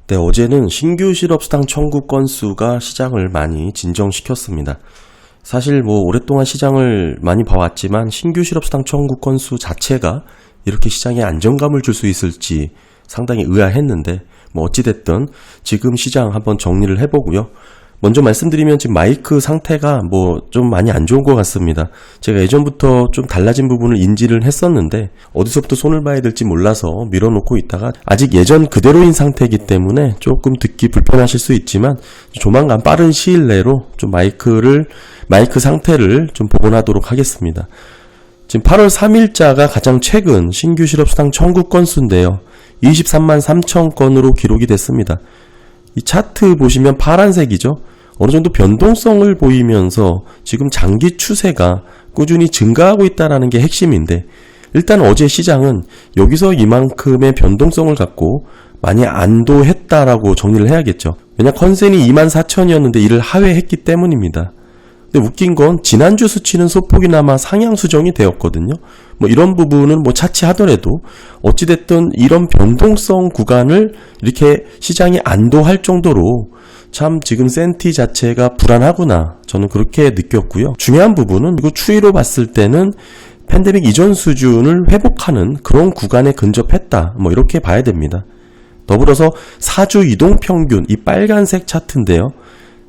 네, 어제는 신규 실업수당 청구 건수가 시장을 많이 진정시켰습니다. 사실 오랫동안 시장을 많이 봐왔지만 신규 실업수당 청구 건수 자체가 이렇게 시장에 안정감을 줄 수 있을지 상당히 의아했는데 어찌됐든 지금 시장 한번 정리를 해보고요. 먼저 말씀드리면 지금 마이크 상태가 좀 많이 안 좋은 것 같습니다. 제가 예전부터 좀 달라진 부분을 인지를 했었는데 어디서부터 손을 봐야 될지 몰라서 밀어놓고 있다가 아직 예전 그대로인 상태이기 때문에 조금 듣기 불편하실 수 있지만 조만간 빠른 시일 내로 좀 마이크 상태를 좀 복원하도록 하겠습니다. 지금 8월 3일자가 가장 최근 신규 실업수당 청구 건수인데요. 23만 3천 건으로 기록이 됐습니다. 이 차트 보시면 파란색이죠. 어느 정도 변동성을 보이면서 지금 장기 추세가 꾸준히 증가하고 있다는 게 핵심인데 일단 어제 시장은 여기서 이만큼의 변동성을 갖고 많이 안도했다라고 정리를 해야겠죠. 왜냐 컨센이 24,000이었는데 이를 하회했기 때문입니다. 근데 웃긴 건 지난주 수치는 소폭이나마 상향 수정이 되었거든요. 이런 부분은 차치하더라도 어찌됐든 이런 변동성 구간을 이렇게 시장이 안도할 정도로 참 지금 센티 자체가 불안하구나 저는 그렇게 느꼈고요. 중요한 부분은 이거 추이로 봤을 때는 팬데믹 이전 수준을 회복하는 그런 구간에 근접했다 이렇게 봐야 됩니다. 더불어서 4주 이동평균 이 빨간색 차트인데요.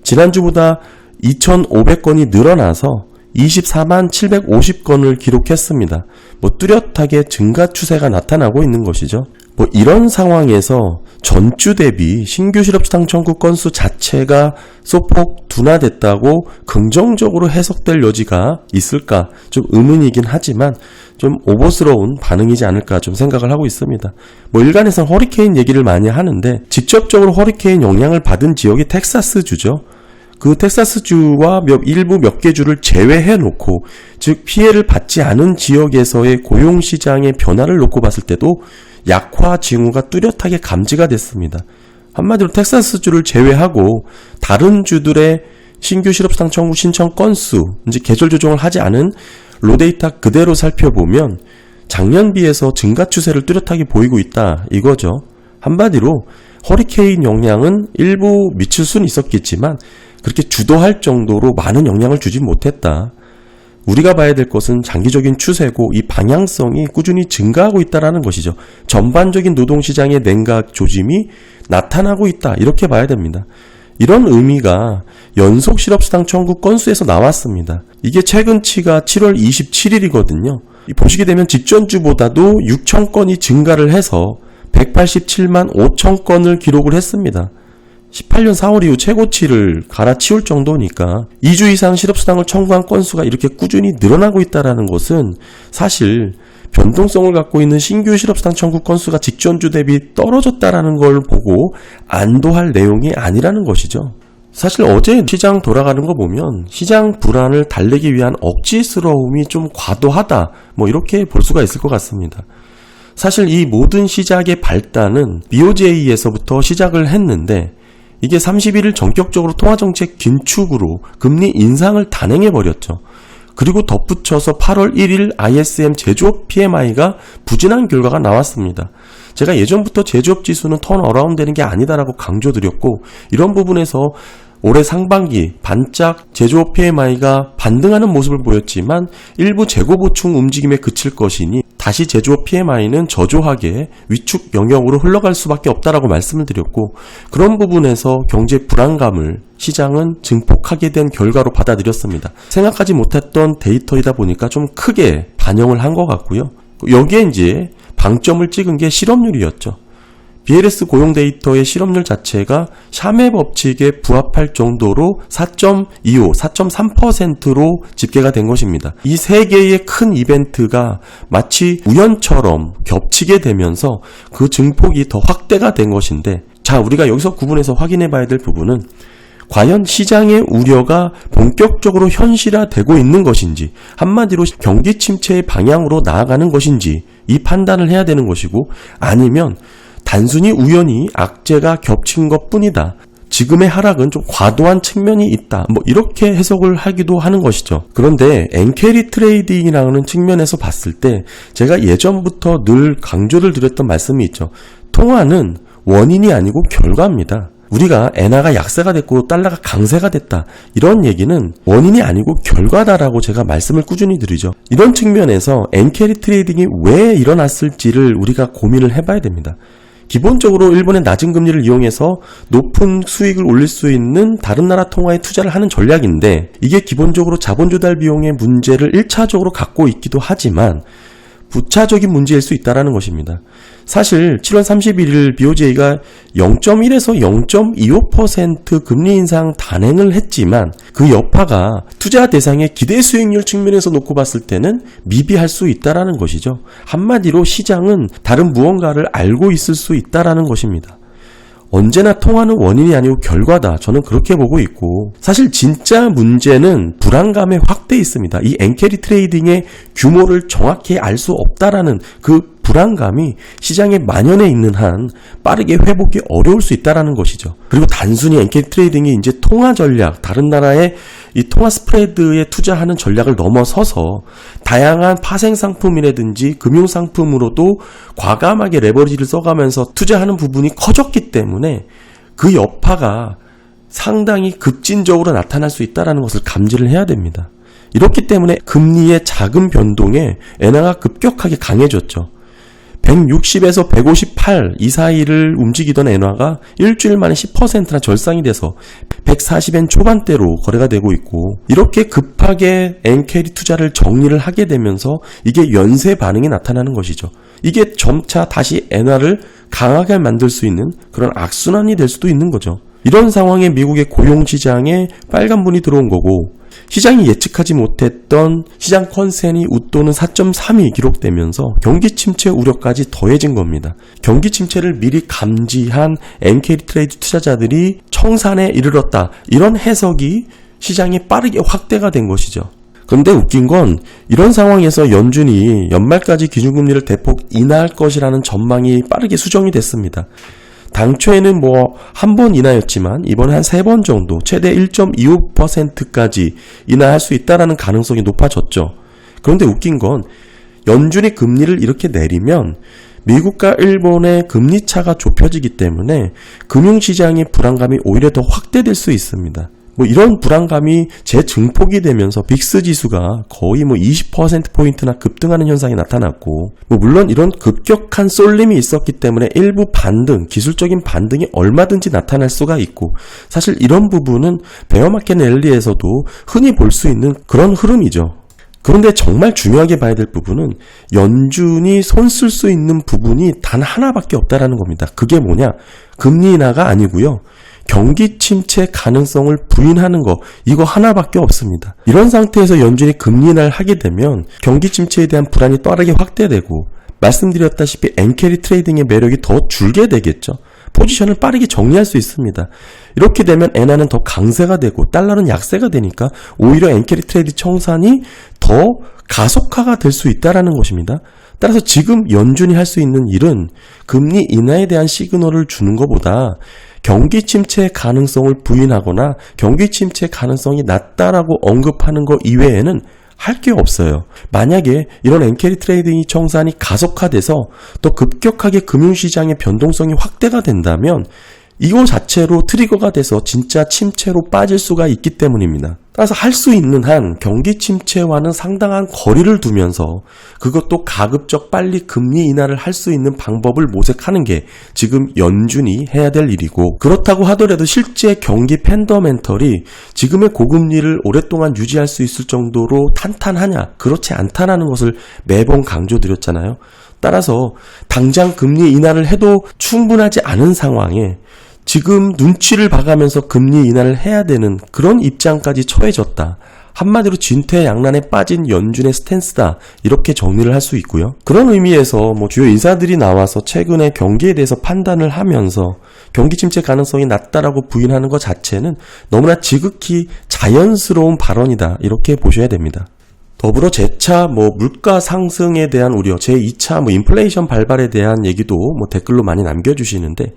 지난주보다 2,500건이 늘어나서 24만 750건을 기록했습니다. 뚜렷하게 증가 추세가 나타나고 있는 것이죠. 이런 상황에서 전주 대비 신규 실업수당 청구 건수 자체가 소폭 둔화됐다고 긍정적으로 해석될 여지가 있을까 좀 의문이긴 하지만 좀 오버스러운 반응이지 않을까 좀 생각을 하고 있습니다. 일간에서는 허리케인 얘기를 많이 하는데 직접적으로 허리케인 영향을 받은 지역이 텍사스주죠. 그 텍사스주와 일부 몇 개 주를 제외해 놓고 즉 피해를 받지 않은 지역에서의 고용시장의 변화를 놓고 봤을 때도 약화 징후가 뚜렷하게 감지가 됐습니다. 한마디로 텍사스주를 제외하고 다른 주들의 신규 실업수당 청구 신청 건수 이제 계절 조정을 하지 않은 로데이터 그대로 살펴보면 작년 비해서 증가 추세를 뚜렷하게 보이고 있다 이거죠. 한마디로 허리케인 영향은 일부 미칠 수는 있었겠지만 그렇게 주도할 정도로 많은 영향을 주진 못했다. 우리가 봐야 될 것은 장기적인 추세고 이 방향성이 꾸준히 증가하고 있다는 것이죠. 전반적인 노동시장의 냉각 조짐이 나타나고 있다. 이렇게 봐야 됩니다. 이런 의미가 연속 실업수당 청구 건수에서 나왔습니다. 이게 최근치가 7월 27일이거든요. 보시게 되면 직전주보다도 6천 건이 증가를 해서 187만 5천 건을 기록을 했습니다. 18년 4월 이후 최고치를 갈아치울 정도니까 2주 이상 실업수당을 청구한 건수가 이렇게 꾸준히 늘어나고 있다는 것은 사실 변동성을 갖고 있는 신규 실업수당 청구 건수가 직전주 대비 떨어졌다는 걸 보고 안도할 내용이 아니라는 것이죠. 사실 어제 시장 돌아가는 거 보면 시장 불안을 달래기 위한 억지스러움이 좀 과도하다 이렇게 볼 수가 있을 것 같습니다. 사실 이 모든 시작의 발단은 BOJ에서부터 시작을 했는데 이게 31일 전격적으로 통화정책 긴축으로 금리 인상을 단행해버렸죠. 그리고 덧붙여서 8월 1일 ISM 제조업 PMI가 부진한 결과가 나왔습니다. 제가 예전부터 제조업 지수는 턴어라운드 되는 게 아니다라고 강조드렸고 이런 부분에서 올해 상반기 반짝 제조업 PMI가 반등하는 모습을 보였지만 일부 재고 보충 움직임에 그칠 것이니 다시 제조업 PMI는 저조하게 위축 영역으로 흘러갈 수밖에 없다라고 말씀을 드렸고 그런 부분에서 경제 불안감을 시장은 증폭하게 된 결과로 받아들였습니다. 생각하지 못했던 데이터이다 보니까 좀 크게 반영을 한 것 같고요. 여기에 이제 방점을 찍은 게 실업률이었죠. BLS 고용 데이터의 실업률 자체가 샤메 법칙에 부합할 정도로 4.25, 4.3%로 집계가 된 것입니다. 이 세 개의 큰 이벤트가 마치 우연처럼 겹치게 되면서 그 증폭이 더 확대가 된 것인데 자, 우리가 여기서 구분해서 확인해 봐야 될 부분은 과연 시장의 우려가 본격적으로 현실화되고 있는 것인지 한마디로 경기 침체의 방향으로 나아가는 것인지 이 판단을 해야 되는 것이고 아니면 단순히 우연히 악재가 겹친 것뿐이다. 지금의 하락은 좀 과도한 측면이 있다. 이렇게 해석을 하기도 하는 것이죠. 그런데 엔캐리 트레이딩이라는 측면에서 봤을 때 제가 예전부터 늘 강조를 드렸던 말씀이 있죠. 통화는 원인이 아니고 결과입니다. 우리가 엔화가 약세가 됐고 달러가 강세가 됐다, 이런 얘기는 원인이 아니고 결과다라고 제가 말씀을 꾸준히 드리죠. 이런 측면에서 엔캐리 트레이딩이 왜 일어났을지를 우리가 고민을 해봐야 됩니다. 기본적으로 일본의 낮은 금리를 이용해서 높은 수익을 올릴 수 있는 다른 나라 통화에 투자를 하는 전략인데, 이게 기본적으로 자본 조달 비용의 문제를 1차적으로 갖고 있기도 하지만 부차적인 문제일 수 있다는 것입니다. 사실 7월 31일 BOJ가 0.1에서 0.25% 금리 인상 단행을 했지만 그 여파가 투자 대상의 기대 수익률 측면에서 놓고 봤을 때는 미비할 수 있다는 것이죠. 한마디로 시장은 다른 무언가를 알고 있을 수 있다는 것입니다. 언제나 통화는 원인이 아니고 결과다, 저는 그렇게 보고 있고, 사실 진짜 문제는 불안감의 확대에 있습니다. 이 엔캐리 트레이딩의 규모를 정확히 알 수 없다라는 그 불안감이 시장에 만연해 있는 한 빠르게 회복이 어려울 수 있다는 것이죠. 그리고 단순히 엔캐리 트레이딩이 이제 통화 전략, 다른 나라의 이 통화 스프레드에 투자하는 전략을 넘어서서 다양한 파생 상품이라든지 금융 상품으로도 과감하게 레버리지를 써가면서 투자하는 부분이 커졌기 때문에 그 여파가 상당히 급진적으로 나타날 수 있다는 것을 감지를 해야 됩니다. 이렇기 때문에 금리의 작은 변동에 엔화가 급격하게 강해졌죠. 160에서 158 이 사이를 움직이던 엔화가 일주일 만에 10%나 절상이 돼서 140엔 초반대로 거래가 되고 있고, 이렇게 급하게 엔캐리 투자를 정리를 하게 되면서 이게 연쇄 반응이 나타나는 것이죠. 이게 점차 다시 엔화를 강하게 만들 수 있는 그런 악순환이 될 수도 있는 거죠. 이런 상황에 미국의 고용시장에 빨간분이 들어온 거고, 시장이 예측하지 못했던 시장 컨센이 웃도는 4.3이 기록되면서 경기 침체 우려까지 더해진 겁니다. 경기 침체를 미리 감지한 엔캐리 트레이드 투자자들이 청산에 이르렀다, 이런 해석이 시장에 빠르게 확대가 된 것이죠. 그런데 웃긴 건 이런 상황에서 연준이 연말까지 기준금리를 대폭 인하할 것이라는 전망이 빠르게 수정이 됐습니다. 당초에는 한 번 인하였지만 이번에 한 3번 정도, 최대 1.25%까지 인하할 수 있다는 가능성이 높아졌죠. 그런데 웃긴 건 연준이 금리를 이렇게 내리면 미국과 일본의 금리 차가 좁혀지기 때문에 금융시장의 불안감이 오히려 더 확대될 수 있습니다. 이런 불안감이 재증폭이 되면서 빅스 지수가 거의 20%포인트나 급등하는 현상이 나타났고, 물론 이런 급격한 쏠림이 있었기 때문에 일부 반등, 기술적인 반등이 얼마든지 나타날 수가 있고, 사실 이런 부분은 베어마켓 랠리에서도 흔히 볼 수 있는 그런 흐름이죠. 그런데 정말 중요하게 봐야 될 부분은 연준이 손 쓸 수 있는 부분이 단 하나밖에 없다라는 겁니다. 그게 뭐냐? 금리 인하가 아니고요, 경기 침체 가능성을 부인하는 거, 이거 하나밖에 없습니다. 이런 상태에서 연준이 금리 인하를 하게 되면 경기 침체에 대한 불안이 빠르게 확대되고, 말씀드렸다시피 엔캐리 트레이딩의 매력이 더 줄게 되겠죠. 포지션을 빠르게 정리할 수 있습니다. 이렇게 되면 엔화는 더 강세가 되고 달러는 약세가 되니까 오히려 엔캐리 트레이드 청산이 더 가속화가 될 수 있다는 것입니다. 따라서 지금 연준이 할 수 있는 일은 금리 인하에 대한 시그널을 주는 것보다 경기 침체 가능성을 부인하거나 경기 침체 가능성이 낮다라고 언급하는 것 이외에는 할 게 없어요. 만약에 이런 엔캐리 트레이딩 청산이 가속화돼서 더 급격하게 금융시장의 변동성이 확대가 된다면 이거 자체로 트리거가 돼서 진짜 침체로 빠질 수가 있기 때문입니다. 따라서 할 수 있는 한 경기 침체와는 상당한 거리를 두면서 그것도 가급적 빨리 금리 인하를 할 수 있는 방법을 모색하는 게 지금 연준이 해야 될 일이고, 그렇다고 하더라도 실제 경기 펀더멘털이 지금의 고금리를 오랫동안 유지할 수 있을 정도로 탄탄하냐? 그렇지 않다는 것을 매번 강조드렸잖아요. 따라서 당장 금리 인하를 해도 충분하지 않은 상황에 지금 눈치를 봐가면서 금리 인하를 해야 되는 그런 입장까지 처해졌다. 한마디로 진퇴양난에 빠진 연준의 스탠스다, 이렇게 정리를 할 수 있고요. 그런 의미에서 주요 인사들이 나와서 최근에 경기에 대해서 판단을 하면서 경기 침체 가능성이 낮다라고 부인하는 것 자체는 너무나 지극히 자연스러운 발언이다, 이렇게 보셔야 됩니다. 더불어 재차 물가 상승에 대한 우려, 제2차 인플레이션 발발에 대한 얘기도 댓글로 많이 남겨주시는데,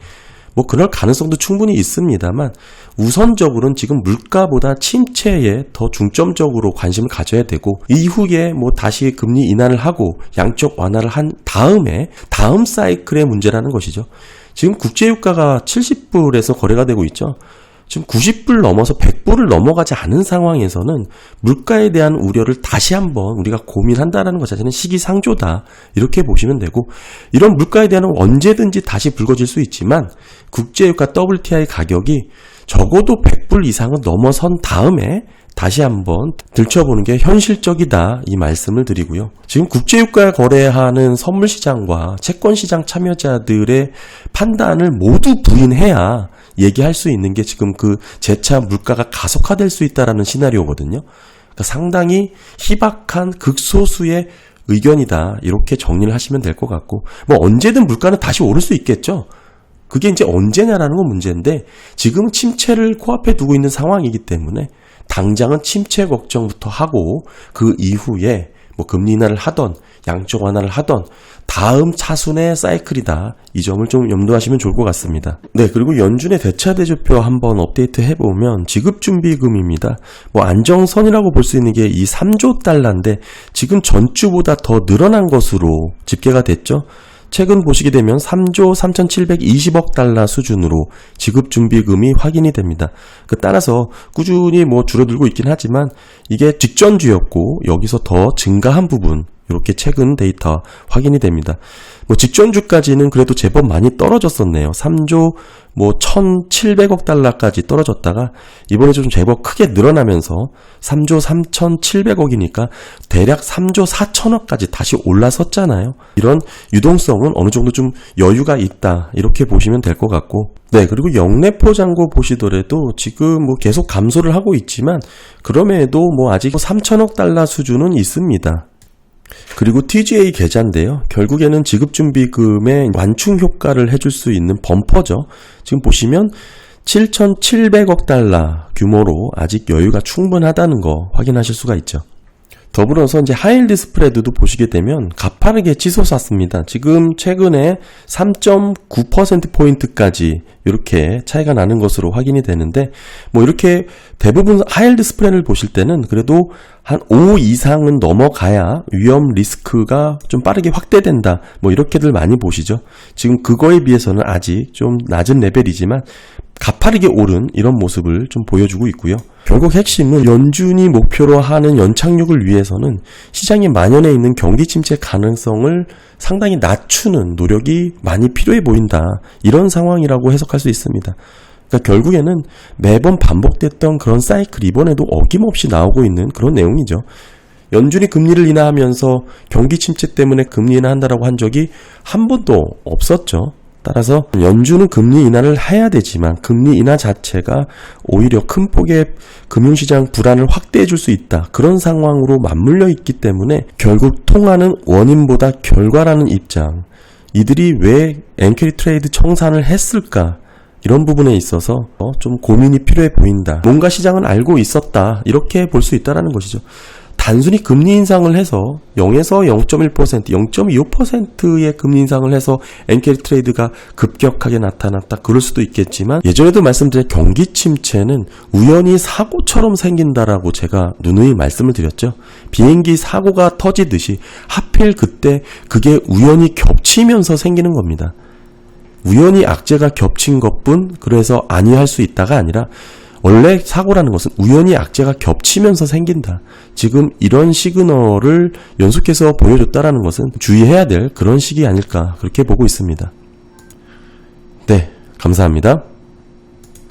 그럴 가능성도 충분히 있습니다만 우선적으로는 지금 물가보다 침체에 더 중점적으로 관심을 가져야 되고, 이후에 다시 금리 인하를 하고 양적 완화를 한 다음에 다음 사이클의 문제라는 것이죠. 지금 국제유가가 70불에서 거래가 되고 있죠. 지금 90불 넘어서 100불을 넘어가지 않은 상황에서는 물가에 대한 우려를 다시 한번 우리가 고민한다는 것 자체는 시기상조다. 이렇게 보시면 되고, 이런 물가에 대한 언제든지 다시 불거질 수 있지만 국제유가 WTI 가격이 적어도 100불 이상은 넘어선 다음에 다시 한번 들춰보는 게 현실적이다, 이 말씀을 드리고요. 지금 국제유가 거래하는 선물시장과 채권시장 참여자들의 판단을 모두 부인해야 얘기할 수 있는 게 지금 그 재차 물가가 가속화될 수 있다라는 시나리오거든요. 그러니까 상당히 희박한 극소수의 의견이다, 이렇게 정리를 하시면 될 것 같고, 뭐 언제든 물가는 다시 오를 수 있겠죠. 그게 이제 언제냐라는 건 문제인데, 지금은 침체를 코앞에 두고 있는 상황이기 때문에 당장은 침체 걱정부터 하고, 그 이후에 뭐 금리 인하를 하던 양적 완화를 하던 다음 차순의 사이클이다, 이 점을 좀 염두하시면 좋을 것 같습니다. 네, 그리고 연준의 대차대조표 한번 업데이트 해보면 지급준비금입니다. 뭐 안정선이라고 볼 수 있는 게 이 3조 달러인데 지금 전주보다 더 늘어난 것으로 집계가 됐죠. 최근 보시게 되면 3조 3,720억 달러 수준으로 지급준비금이 확인이 됩니다. 따라서 꾸준히 뭐 줄어들고 있긴 하지만 이게 직전주였고 여기서 더 증가한 부분, 이렇게 최근 데이터 확인이 됩니다. 뭐 직전주까지는 그래도 제법 많이 떨어졌었네요. 3조 뭐 1,700억 달러까지 떨어졌다가 이번에 좀 제법 크게 늘어나면서 3조 3,700억이니까 대략 3조 4천억까지 다시 올라섰잖아요. 이런 유동성은 어느 정도 좀 여유가 있다, 이렇게 보시면 될 것 같고, 네, 그리고 영내포 잔고 보시더라도 지금 뭐 계속 감소를 하고 있지만 그럼에도 뭐 아직 3천억 달러 수준은 있습니다. 그리고 TGA 계좌인데요. 결국에는 지급준비금의 완충 효과를 해줄 수 있는 범퍼죠. 지금 보시면 7,700억 달러 규모로 아직 여유가 충분하다는 거 확인하실 수가 있죠. 더불어서 이제 하이힐드 스프레드도 보시게 되면 가파르게 치솟았습니다. 지금 최근에 3.9%포인트까지 이렇게 차이가 나는 것으로 확인이 되는데, 뭐 이렇게 대부분 하이힐드 스프레드를 보실 때는 그래도 한 5 이상은 넘어가야 위험 리스크가 좀 빠르게 확대된다, 뭐 이렇게들 많이 보시죠. 지금 그거에 비해서는 아직 좀 낮은 레벨이지만 가파르게 오른 이런 모습을 좀 보여주고 있고요. 결국 핵심은 연준이 목표로 하는 연착륙을 위해서는 시장에 만연해 있는 경기 침체 가능성을 상당히 낮추는 노력이 많이 필요해 보인다, 이런 상황이라고 해석할 수 있습니다. 그러니까 결국에는 매번 반복됐던 그런 사이클, 이번에도 어김없이 나오고 있는 그런 내용이죠. 연준이 금리를 인하하면서 경기 침체 때문에 금리 인하한다라고 한 적이 한 번도 없었죠. 따라서 연준은 금리 인하를 해야 되지만 금리 인하 자체가 오히려 큰 폭의 금융시장 불안을 확대해 줄 수 있다, 그런 상황으로 맞물려 있기 때문에 결국 통하는 원인보다 결과라는 입장, 이들이 왜 엔캐리 트레이드 청산을 했을까, 이런 부분에 있어서 좀 고민이 필요해 보인다. 뭔가 시장은 알고 있었다, 이렇게 볼 수 있다는 것이죠. 단순히 금리 인상을 해서 0에서 0.1%, 0.25%의 금리 인상을 해서 엔캐리 트레이드가 급격하게 나타났다, 그럴 수도 있겠지만, 예전에도 말씀드린 경기 침체는 우연히 사고처럼 생긴다라고 제가 누누이 말씀을 드렸죠. 비행기 사고가 터지듯이 하필 그때 그게 우연히 겹치면서 생기는 겁니다. 우연히 악재가 겹친 것뿐 그래서 아니할 수 있다가 아니라 원래 사고라는 것은 우연히 악재가 겹치면서 생긴다. 지금 이런 시그널을 연속해서 보여줬다라는 것은 주의해야 될 그런 시기 아닐까, 그렇게 보고 있습니다. 네, 감사합니다.